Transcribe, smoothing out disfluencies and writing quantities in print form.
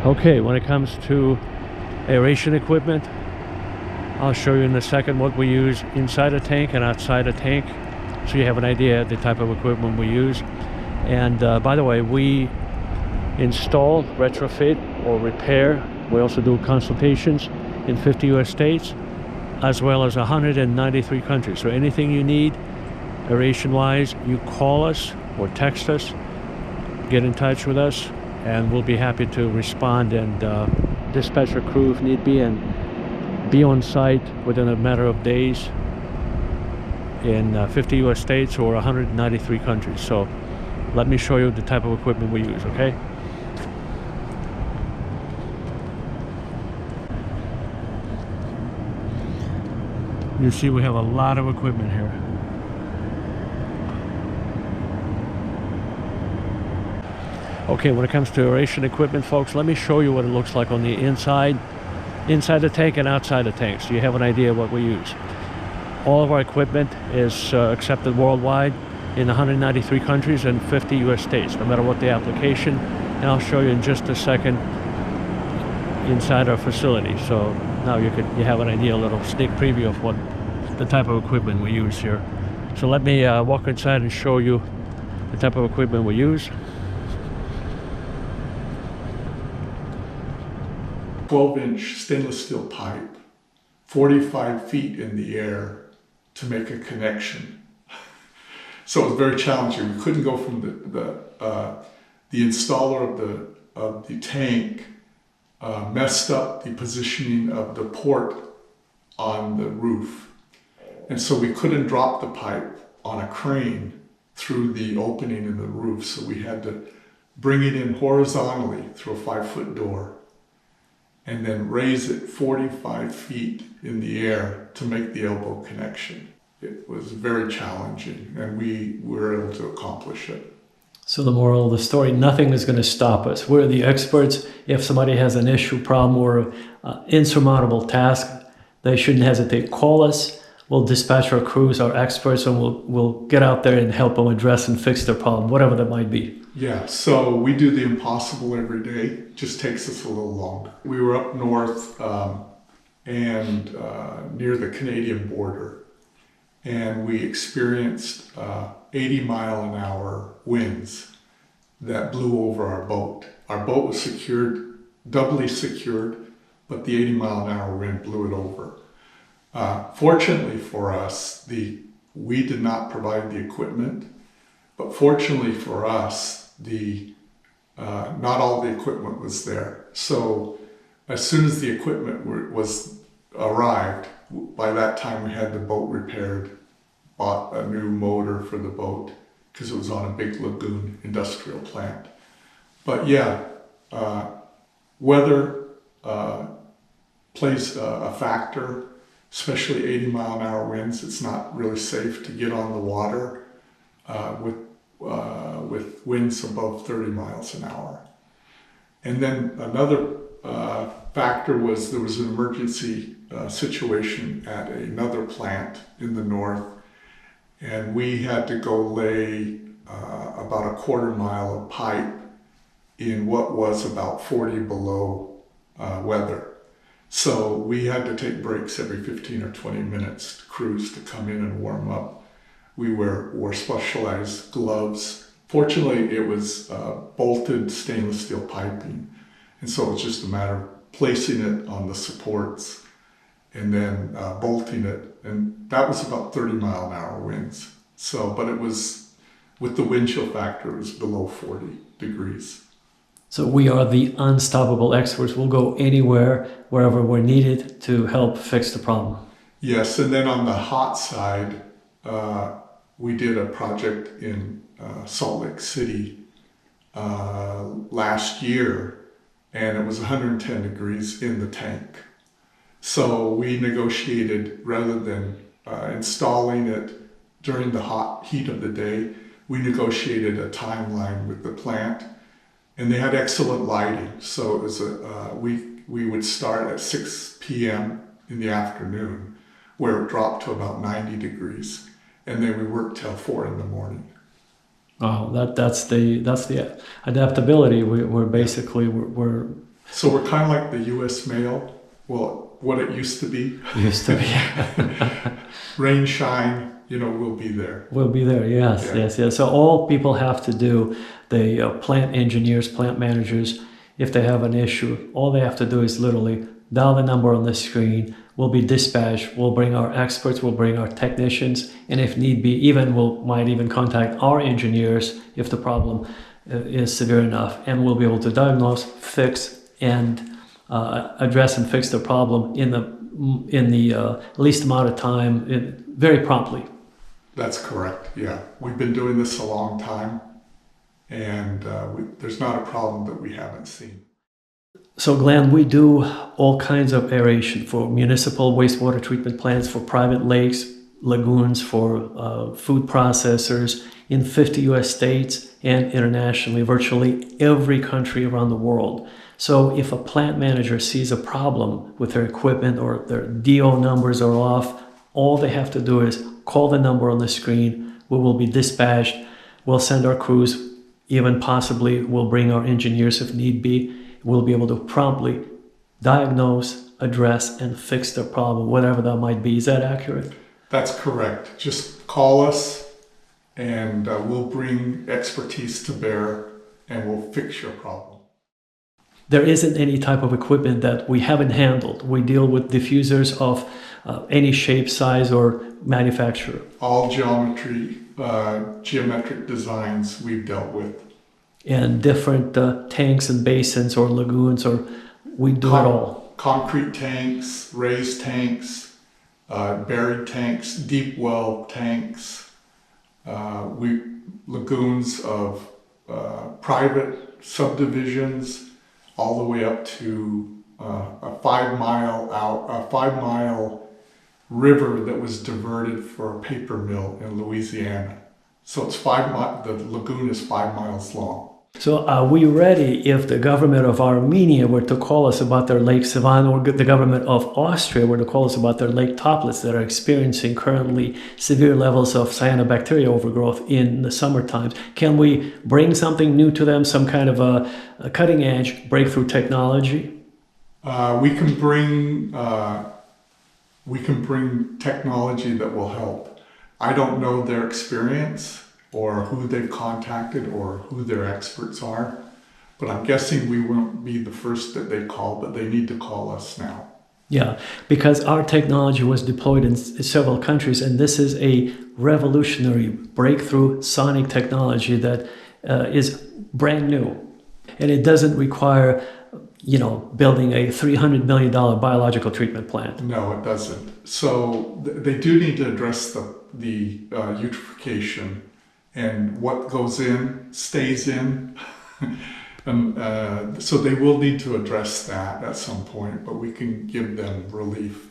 Okay, when it comes to aeration equipment, I'll show you in a second what we use inside a tank and outside a tank, so you have an idea of the type of equipment we use. And by the way, we install, retrofit, or repair. We also do consultations in 50 US states, as well as 193 countries. So anything you need aeration-wise, you call us or text us, get in touch with us, and we'll be happy to respond and dispatch a crew if need be, and be on site within a matter of days in 50 US states or 193 countries. So let me show you the type of equipment we use, okay? You see we have a lot of equipment here. Okay, when it comes to aeration equipment, folks, let me show you what it looks like on the inside the tank and outside the tank, so you have an idea of what we use. All of our equipment is accepted worldwide in 193 countries and 50 US states, no matter what the application. And I'll show you in just a second inside our facility. So now you have an idea, a little sneak preview of what the type of equipment we use here. So let me walk inside and show you the type of equipment we use. 12-inch stainless steel pipe, 45 feet in the air to make a connection. So it was very challenging. We couldn't go from the installer of the tank messed up the positioning of the port on the roof. And so we couldn't drop the pipe on a crane through the opening in the roof. So we had to bring it in horizontally through a 5-foot door and then raise it 45 feet in the air to make the elbow connection. It was very challenging, and we were able to accomplish it. So the moral of the story, nothing is going to stop us. We're the experts. If somebody has an issue, problem, or insurmountable task, they shouldn't hesitate. Call us. We'll dispatch our crews, our experts, and we'll get out there and help them address and fix their problem, whatever that might be. Yeah, so we do the impossible every day. It just takes us a little longer. We were up north and near the Canadian border, and we experienced 80-mile-an-hour winds that blew over our boat. Our boat was secured, doubly secured, but the 80-mile-an-hour wind blew it over. Fortunately for us, we did not provide the equipment, but fortunately for us, not all the equipment was there. So as soon as the equipment arrived, by that time we had the boat repaired, bought a new motor for the boat because it was on a big lagoon industrial plant. But yeah, weather plays a factor, especially 80-mile-an-hour winds. It's not really safe to get on the water with winds above 30 miles an hour. And then another factor was there was an emergency situation at another plant in the north, and we had to go lay about a quarter mile of pipe in what was about 40 below weather. So we had to take breaks every 15 or 20 minutes, crews to come in and warm up. We wore specialized gloves. Fortunately, it was bolted stainless steel piping, and so it was just a matter of placing it on the supports and then bolting it, and that was about 30-mile-an-hour winds. So, but it was, with the wind chill factor, it was below 40 degrees. So we are the unstoppable experts. We'll go anywhere, wherever we're needed to help fix the problem. Yes, and then on the hot side, we did a project in Salt Lake City last year, and it was 110 degrees in the tank. So we negotiated, rather than installing it during the hot heat of the day, we negotiated a timeline with the plant, and they had excellent lighting. So it was we would start at 6 p.m. in the afternoon, where it dropped to about 90 degrees. And then we worked till 4 in the morning. Oh, that's the adaptability. We're basically So we're kind of like the U.S. mail. Well, what it used to be. Used to be. Rain, shine, we'll be there. We'll be there, yes, Yeah. yes. So all people have to do, the plant engineers, plant managers, if they have an issue, all they have to do is literally dial the number on the screen. We'll be dispatched. We'll bring our experts. We'll bring our technicians, and if need be, might even contact our engineers if the problem is severe enough, and we'll be able to diagnose, fix, and address and fix the problem in the least amount of time, very promptly. That's correct. Yeah, we've been doing this a long time, and there's not a problem that we haven't seen. So Glenn, we do all kinds of aeration for municipal wastewater treatment plants, for private lakes, lagoons, for food processors in 50 U.S. states and internationally, virtually every country around the world. So if a plant manager sees a problem with their equipment or their DO numbers are off, all they have to do is call the number on the screen. We will be dispatched. We'll send our crews, even possibly we'll bring our engineers if need be. We'll be able to promptly diagnose, address, and fix the problem, whatever that might be. Is that accurate? That's correct. Just call us and we'll bring expertise to bear and we'll fix your problem. There isn't any type of equipment that we haven't handled. We deal with diffusers of any shape, size, or manufacturer. All geometric designs we've dealt with. And different tanks and basins or lagoons, or we do it all. Concrete tanks, raised tanks, buried tanks, deep well tanks, lagoons of private subdivisions, all the way up to a 5 mile river that was diverted for a paper mill in Louisiana. So it's the lagoon is 5 miles long. So are we ready if the government of Armenia were to call us about their Lake Sevan, or the government of Austria were to call us about their Lake Toplitz that are experiencing currently severe levels of cyanobacteria overgrowth in the summer times? Can we bring something new to them, some kind of a cutting edge breakthrough technology? We can bring technology that will help. I don't know their experience or who they've contacted or who their experts are, but I'm guessing we won't be the first that they call, but they need to call us now. Yeah, because our technology was deployed in several countries, and this is a revolutionary breakthrough sonic technology that is brand new. And it doesn't require, building a $300 million biological treatment plant. No, it doesn't. So they do need to address the eutrophication, and what goes in stays in. And so they will need to address that at some point, but we can give them relief.